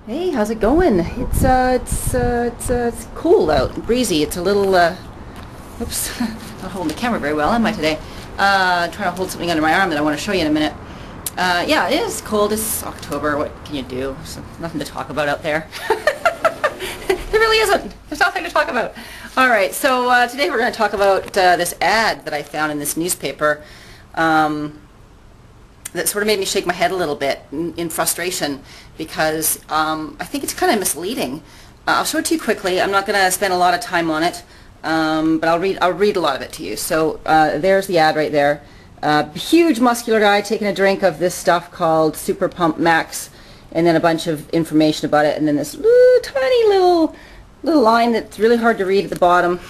Hey, how's it going? It's cool out, breezy. It's a little oops, not holding the camera very well, am I today? Trying to hold something under my arm that I want to show you in a minute. Yeah, it is cold. It's October. What can you do? There's nothing to talk about out there. There really isn't. There's nothing to talk about. All right, so today we're going to talk about this ad that I found in this newspaper. That sort of made me shake my head a little bit in frustration because I think it's kind of misleading. I'll show it to you quickly. I'm not going to spend a lot of time on it, but I'll read a lot of it to you. So there's the ad right there. Huge muscular guy taking a drink of this stuff called Super Pump Max, and then a bunch of information about it, and then this tiny little line that's really hard to read at the bottom.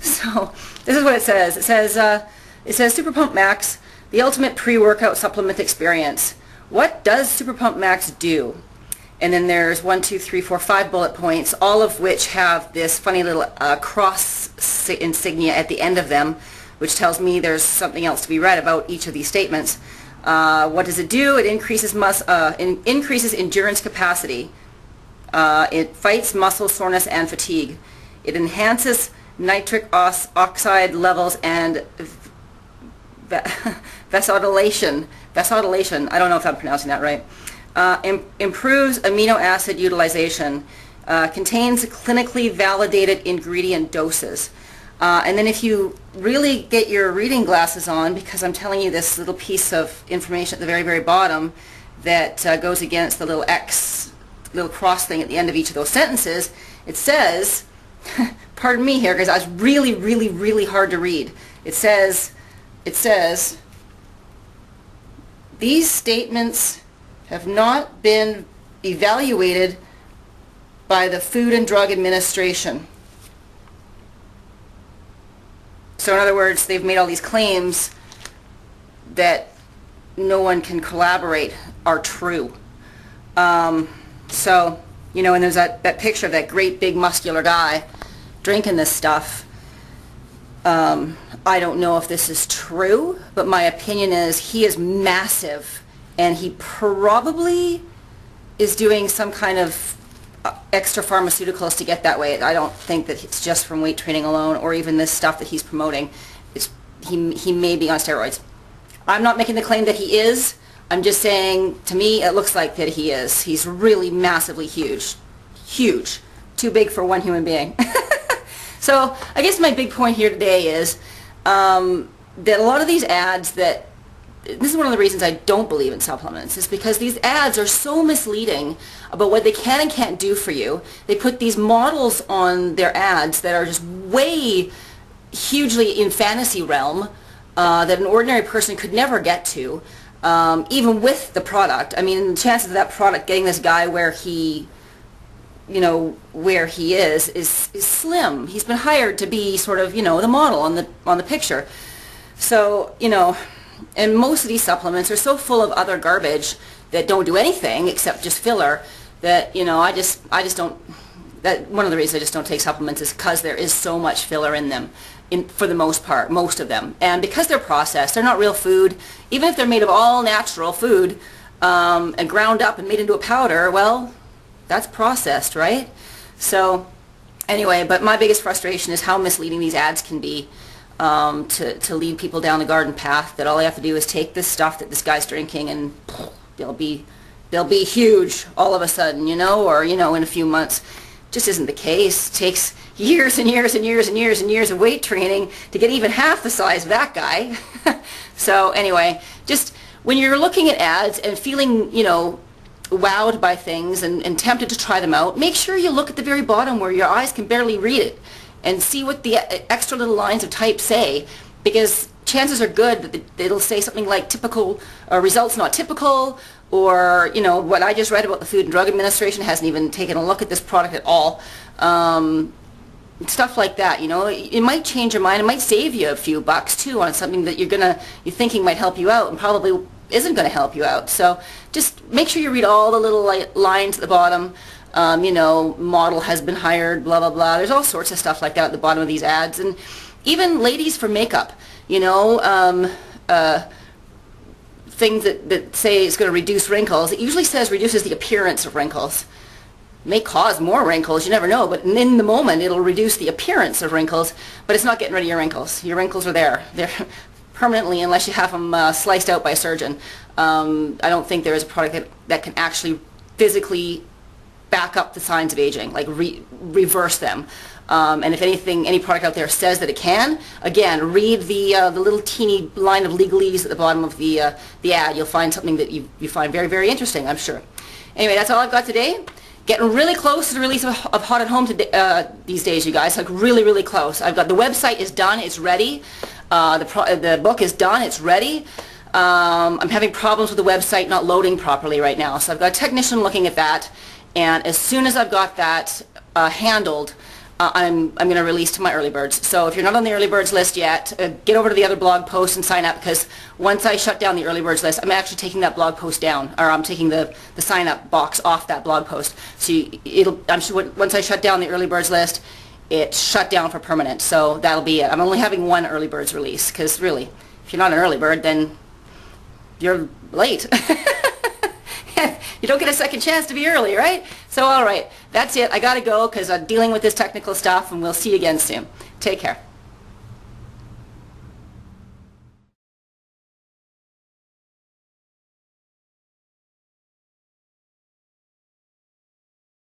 So this is what it says. It says Super Pump Max, the ultimate pre-workout supplement experience. What does Super Pump Max do? And then there's 5 bullet points, all of which have this funny little cross insignia at the end of them, which tells me there's something else to be read about each of these statements. What does it do? It increases endurance capacity. It fights muscle soreness and fatigue. It enhances nitric oxide levels and vasodilation. I don't know if I'm pronouncing that right. Improves amino acid utilization. Contains clinically validated ingredient doses. And then if you really get your reading glasses on, because I'm telling you this little piece of information at the very, very bottom that goes against the little X, little cross thing at the end of each of those sentences, it says, pardon me here, because it's really, really, really hard to read. It says, these statements have not been evaluated by the Food and Drug Administration. So in other words, they've made all these claims that no one can collaborate are true. So, you know, and there's that picture of that great big muscular guy drinking this stuff. I don't know if this is true, but my opinion is he is massive, and he probably is doing some kind of extra pharmaceuticals to get that weight. I don't think that it's just from weight training alone, or even this stuff that he's promoting. He may be on steroids. I'm not making the claim that he is. I'm just saying, to me, it looks like that he is. He's really massively huge. Huge. Too big for one human being. So I guess my big point here today is that a lot of these ads this is one of the reasons I don't believe in supplements, is because these ads are so misleading about what they can and can't do for you. They put these models on their ads that are just way hugely in fantasy realm that an ordinary person could never get to, even with the product. I mean, the chances of that product getting this guy where he is slim. He's been hired to be sort of, the model on the picture. So, and most of these supplements are so full of other garbage that don't do anything except just filler that, I just don't, that one of the reasons I just don't take supplements is because there is so much filler in them, for the most part, most of them. And because they're processed, they're not real food. Even if they're made of all natural food and ground up and made into a powder, well, that's processed, right? So anyway, but my biggest frustration is how misleading these ads can be to lead people down the garden path, that all they have to do is take this stuff that this guy's drinking and they'll be huge all of a sudden, or in a few months. Just isn't the case. It takes years and years and years and years and years of weight training to get even half the size of that guy. So anyway, just when you're looking at ads and feeling, wowed by things and tempted to try them out, make sure you look at the very bottom where your eyes can barely read it and see what the extra little lines of type say, because chances are good that it'll say something like typical or results not typical, or what I just read about the Food and Drug Administration hasn't even taken a look at this product at all. Stuff like that, it might change your mind. It might save you a few bucks too on something that you're thinking might help you out and probably isn't going to help you out. So just make sure you read all the little lines at the bottom. Model has been hired, blah, blah, blah. There's all sorts of stuff like that at the bottom of these ads. And even ladies for makeup, things that say it's going to reduce wrinkles. It usually says reduces the appearance of wrinkles. may cause more wrinkles, you never know, but in the moment it'll reduce the appearance of wrinkles, but it's not getting rid of your wrinkles. Your wrinkles are there. They're permanently unless you have them sliced out by a surgeon. I don't think there is a product that can actually physically back up the signs of aging, like reverse them. And if anything, any product out there says that it can, again, read the little teeny line of legalese at the bottom of the ad. You'll find something that you find very, very interesting, I'm sure. Anyway, that's all I've got today. Getting really close to the release of Hot at Home today, these days, you guys. Like really, really close. I've got the website is done. It's ready. The book is done. It's ready. I'm having problems with the website not loading properly right now, so I've got a technician looking at that. And as soon as I've got that handled, I'm going to release to my early birds. So if you're not on the early birds list yet, get over to the other blog post and sign up, because once I shut down the early birds list, I'm actually taking that blog post down, or I'm taking the sign up box off that blog post. So I'm sure once I shut down the early birds list, it's shut down for permanent. So that'll be it. I'm only having one early birds release, because really, if you're not an early bird, then you're late. You don't get a second chance to be early, right? So all right, that's it. I gotta go because I'm dealing with this technical stuff, and we'll see you again soon. Take care.